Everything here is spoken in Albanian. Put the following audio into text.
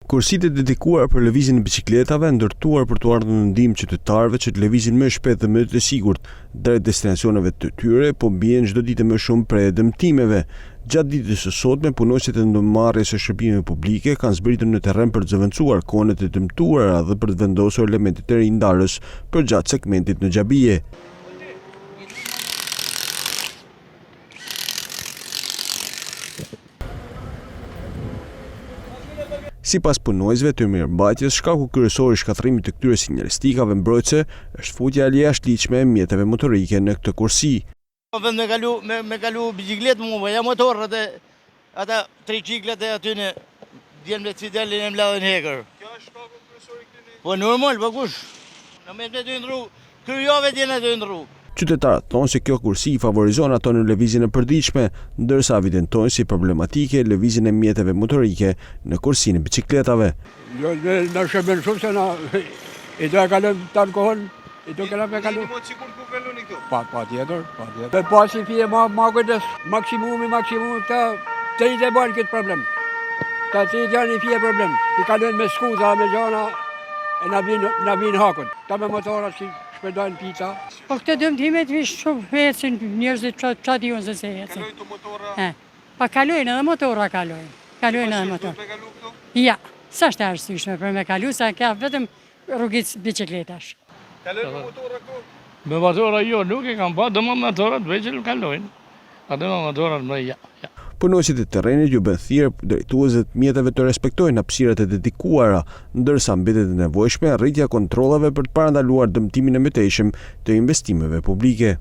Kursitë e dedikuara për lëvizjen e biçikletave ndërtuar për të ardhur në ndihmë qytetarëve që të lëvizin më shpejt dhe më të sigurt drejt destinacioneve të tyre, po bien çdo ditë më shumë prej dëmtimeve. Gjatë ditës së sotme, punojësit e ndërmarrjes së shërbimeve publike kanë zbritur në terren për të zëvendësuar konet e dëmtuara dhe për të vendosur elemente të ri ndarës përgjatë segmentit në Xhabije. Sipas punojësve të mirëmbajtjes, shkaku kryesor i shkatërrimit të këtyre sinjalistikave mbrojtëse është futja e jashtëligjshme e mjeteve motorike në këtë kursi. Vend me kalu bicikletë mua, ja motorët e ata triciklet e aty në djem me cidelin e mbledhin hekër. Kjo është shkaku kryesor i këtij? Po normal, po kush? Në mes me dy ndru, kryjove t'jene dy ndru. Qytetarët thonë se kjo kursi i favorizon ato në lëvizjen e përditshme, ndërsa evidentojnë si problematike lëvizjen e mjeteve motorike në kursinë e biçikletave. Na shërben shumë se na i do e kalojmë të alkohol, i do kena me kalu. Jeni më sigurt ku kaloni këtu? Patjetër. Dhe pasi fije ma kujdes, maksimumi këta të i të banë këtë problem. Ta të i janë i fije problem. I kalojnë me skuza, me gjana, e na vinë hakun. Ta me motora që shpërdojnë pita. Po këtë dëmtimet vishë shumë hecin njerëzit që di unë se hecin. Kalojnë të motora? Pa kalojnë edhe motora kalojnë. Kalojnë edhe motora. Me kalu këtu? Ja, sa është arsyeshme për me kalu, sa ka vetëm rrugës biçikletash. Kalojnë me motora këtu? Me motora jo, nuk e kam pa, do me motorat veçil kalojnë. A do me motorat më ja. Punojësit e terrenit ju bën thirrje drejtuesve të mjeteve të respektojnë hapësirat e dedikuara, ndërsa mbetet e nevojshme rritja kontrollave për të parandaluar dëmtimin e mëtejshëm të investimeve publike.